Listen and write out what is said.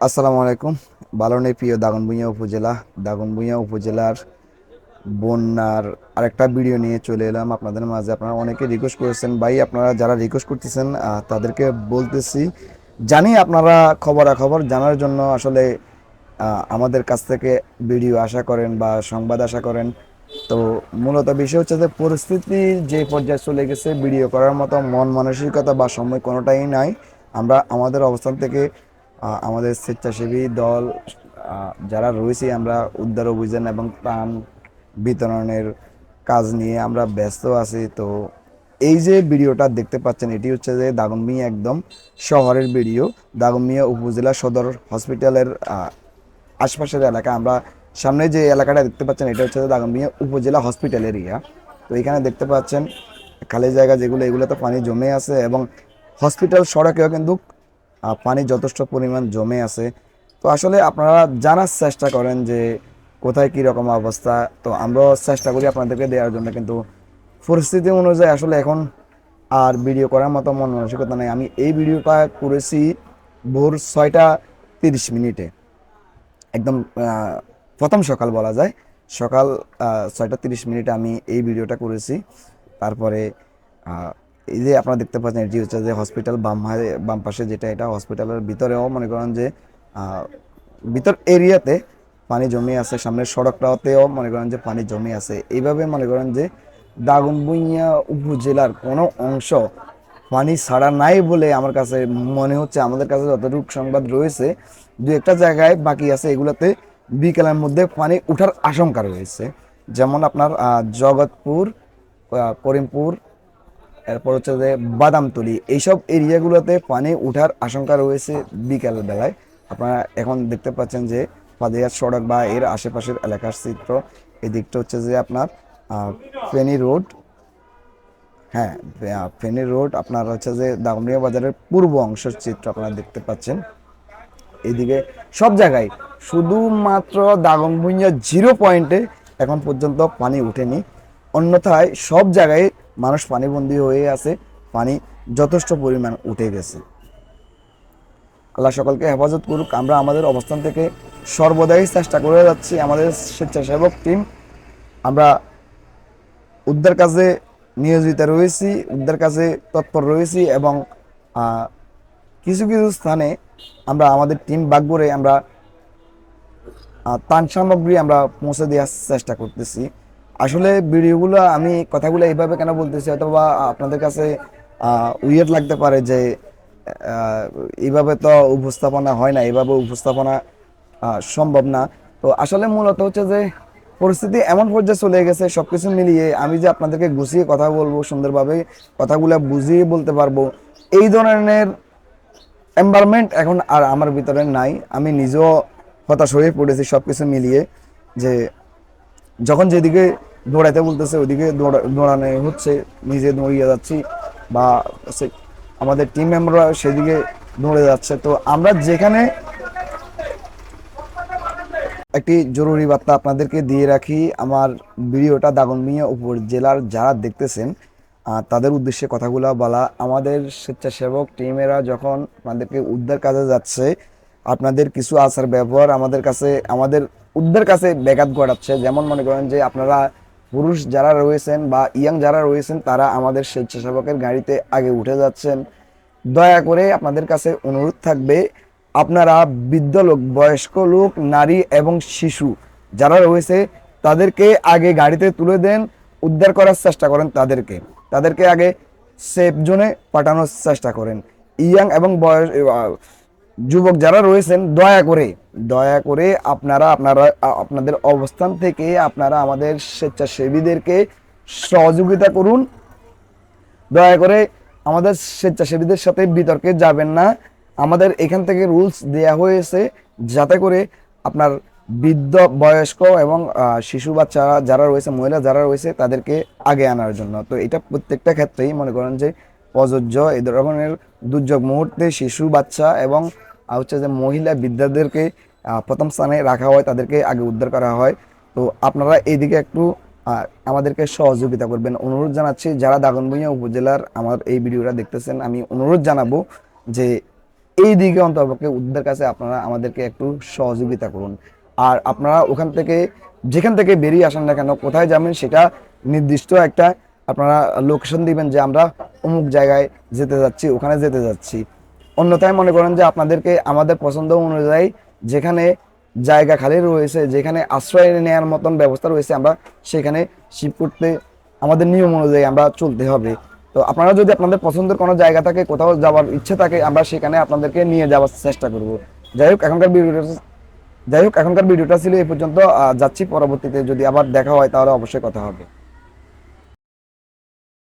আসসালামু আলাইকুম। বালনের প্রিয় দাগনভূঞা উপজেলার বন্যার আরেকটা ভিডিও নিয়ে চলে এলাম আপনাদের মাঝে। আপনারা অনেকে রিকোয়েস্ট করেছেন, ভাই আপনারা যারা রিকোয়েস্ট করতেছেন তাদেরকে বলতেছি, জানি আপনারা খবরাখবর জানার জন্য আসলে আমাদের কাছ থেকে ভিডিও আশা করেন বা সংবাদ আশা করেন। তো মূলত বিষয় হচ্ছে যে পরিস্থিতি যে পর্যায়ে চলে গেছে, ভিডিও করার মতো মন মানসিকতা বা সময় কোনোটাই নাই। আমরা আমাদের অবস্থান থেকে আমাদের স্বেচ্ছাসেবী দল যারা রয়েছি, আমরা উদ্ধার অভিযান এবং ত্রাণ বিতরণের কাজ নিয়ে আমরা ব্যস্ত আছি। তো এই যে ভিডিওটা দেখতে পাচ্ছেন, এটি হচ্ছে যে দাগনভূঞা একদম শহরের ভিডিও। দাগনভূঞা উপজেলা সদর হসপিটালের আশপাশের এলাকা। আমরা সামনে যে এলাকাটা দেখতে পাচ্ছেন, এটা হচ্ছে দাগনভূঞা উপজেলা হসপিটাল এরিয়া। তো এখানে দেখতে পাচ্ছেন খালি জায়গা যেগুলো, এগুলোতে পানি জমে আছে এবং হসপিটাল সড়কেও কিন্তু পানি যথেষ্ট পরিমাণ জমে আছে। তো আসলে আপনারা জানার চেষ্টা করেন যে কোথায় কী রকম অবস্থা। তো আমরাও চেষ্টা করি আপনাদেরকে দেওয়ার জন্য, কিন্তু পরিস্থিতি অনুযায়ী আসলে এখন আর ভিডিও করার মতো মন মানসিকতা নেই। আমি এই ভিডিওটা করেছি ভোর 6টা 30 মিনিটে, একদম প্রথম সকাল বলা যায়। সকাল 6টা 30 মিনিটে আমি এই ভিডিওটা করেছি। তারপরে এই যে আপনারা দেখতে পাচ্ছেন, এটি হচ্ছে যে হসপিটাল বাম পাশে যেটা, এটা হসপিটালের ভিতরেও মনে করেন যে ভিতর এরিয়াতে পানি জমে আছে। সামনের সড়কটাতেও মনে করেন যে পানি জমে আছে। এইভাবে মনে করেন যে দাগনভূঞা উপজেলার কোনো অংশ পানি ছাড়া নাই বলে আমার কাছে মনে হচ্ছে। আমাদের কাছে যতটুকু সংবাদ রয়েছে, দু একটা জায়গায় বাকি আছে, এগুলোতে বিকেলের মধ্যে পানি উঠার আশঙ্কা রয়েছে। যেমন আপনার জগৎপুর, করিমপুর, এরপর হচ্ছে যে বাদামতলি, এইসব এরিয়াগুলোতে পানি উঠার আশঙ্কা রয়েছে বিকেল বেলায়। আপনারা এখন দেখতে পাচ্ছেন যে ফাদিয়ার সড়ক বা এর আশেপাশের এলাকার চিত্র। এই দিকটা হচ্ছে যে আপনার ফেনী রোড। হ্যাঁ, ফেনী রোড আপনার হচ্ছে যে দাগনভূঞা বাজারের পূর্ব অংশের চিত্র আপনারা দেখতে পাচ্ছেন। এদিকে সব জায়গায় শুধুমাত্র দাগনভূঞা 0 পয়েন্টে এখন পর্যন্ত পানি উঠেনি। অন্যথায় সব জায়গায় মানুষ পানিবন্দী হয়ে আছে, পানি যথেষ্ট পরিমাণ উঠে গেছে। আল্লাহ সকলকে হেফাজত করুক। আমরা আমাদের অবস্থান থেকে সর্বদাই চেষ্টা করে যাচ্ছি। আমাদের স্বেচ্ছাসেবক টিম, আমরা উদ্ধার কাজে নিয়োজিত রয়েছি, উদ্ধার কাজে তৎপর রয়েছি এবং কিছু কিছু স্থানে আমরা আমাদের টিম ভাগ করে আমরা ত্রাণ সামগ্রী আমরা পৌঁছে দেওয়ার চেষ্টা করতেছি। আসলে ভিডিওগুলো, আমি কথাগুলো এইভাবে কেন বলতেছি, হয়তো বা আপনাদের কাছে উইয়ার্ড লাগতে পারে যে এইভাবে তো উপস্থাপনা হয় না, এইভাবে উপস্থাপনা সম্ভব না। তো আসলে মূলত হচ্ছে যে পরিস্থিতি এমন পর্যায়ে চলে গেছে, সবকিছু মিলিয়ে আমি যে আপনাদেরকে গুছিয়ে কথা বলবো, সুন্দরভাবে কথাগুলো বুঝিয়ে বলতে পারবো, এই ধরনের এনভায়রনমেন্ট এখন আর আমার ভিতরে নাই। আমি নিজেও হতাশ হয়ে পড়েছি সবকিছু মিলিয়ে, যে যখন যেদিকে দৌড়াইতে বলতেছে ওইদিকে দৌড়ানো হচ্ছে, নিজে দৌড়িয়ে যাচ্ছি বা আমাদের টিম মেম্বাররা সেদিকে দৌড়ে যাচ্ছে। তো আমরা যেখানে একটি জরুরি বার্তা আপনাদেরকে দিয়ে রাখি, আমার ভিডিওটা দাগনভূঞা উপজেলার যারা দেখতেছেন তাদের উদ্দেশ্যে কথাগুলো বলা। আমাদের স্বেচ্ছাসেবক টিমেরা যখন আপনাদেরকে উদ্ধার কাজে যাচ্ছে, আপনাদের কিছু আচার ব্যবহার আমাদের উদ্ধার কাছে ব্যাঘাত ঘটাচ্ছে। যেমন মনে করেন যে আপনারা পুরুষ যারা রয়েছেন বা ইয়াং যারা রয়েছেন, তারা আমাদের স্বেচ্ছাসেবকের গাড়িতে আগে উঠে যাচ্ছেন। দয়া করে আপনাদের কাছে অনুরোধ থাকবে, আপনারা বৃদ্ধ লোক, বয়স্ক লোক, নারী এবং শিশু যারা রয়েছে তাদেরকে আগে গাড়িতে তুলে দেন, উদ্ধার করার চেষ্টা করেন। তাদেরকে আগে সেফ জোনে পাঠানোর চেষ্টা করেন। ইয়াং এবং যুবক যারা রয়েছেন, দয়া করে আপনাদের অবস্থান থেকে আপনারা আমাদের স্বেচ্ছাসেবীদেরকে সহযোগিতা করুন। দয়া করে আমাদের স্বেচ্ছাসেবীদের সাথে বিতর্কে যাবেন না। আমাদের এখান থেকে রুলস দেয়া হয়েছে যাতে করে আপনার বৃদ্ধ, বয়স্ক এবং শিশু বাচ্চারা যারা রয়েছে, মহিলা যারা রয়েছে, তাদেরকে আগে আনার জন্য। তো এটা প্রত্যেকটা ক্ষেত্রেই মনে করেন যে প্রযোজ্য। এই ধরনের দুর্যোগ মুহূর্তে শিশু, বাচ্চা এবং হচ্ছে যে মহিলা, বৃদ্ধাদেরকে প্রথম স্থানে রাখা হয়, তাদেরকে আগে উদ্ধার করা হয়। তো আপনারা এইদিকে একটু আমাদেরকে সহযোগিতা করবেন অনুরোধ জানাচ্ছি। যারা দাগনভূঞা উপজেলার আমার এই ভিডিওটা দেখতেছেন, আমি অনুরোধ জানাবো যে এই দিকে অন্ততপক্ষে ওদের কাছে আপনারা আমাদেরকে একটু সহযোগিতা করুন। আর আপনারা ওখান থেকে যেখান থেকে বেরিয়ে আসেন না কেন, কোথায় যাবেন সেটা নির্দিষ্ট একটা আপনারা লোকেশন দিবেন যে আমরা অমুক জায়গায় যেতে যাচ্ছি, ওখানে যেতে যাচ্ছি। অন্যথায় মনে করেন যে আপনাদেরকে আমাদের পছন্দ অনুযায়ী যেখানে জায়গা খালি রয়েছে, যেখানে আশ্রয় নেওয়ার মতন ব্যবস্থা রয়েছে, আমরা সেখানে শিফট করতে আমাদের নিয়ম অনুযায়ী আমরা চলতে হবে। তো আপনারা যদি আপনাদের পছন্দের কোনো জায়গা থাকে, কোথাও যাওয়ার ইচ্ছে থাকে, আমরা সেখানে আপনাদেরকে নিয়ে যাওয়ার চেষ্টা করব। যাই হোক এখনকার ভিডিওটা যাই হোক এখনকার ভিডিওটা ছিল এই পর্যন্ত। যাচ্ছি, পরবর্তীতে যদি আবার দেখা হয় তাহলে অবশ্যই কথা হবে।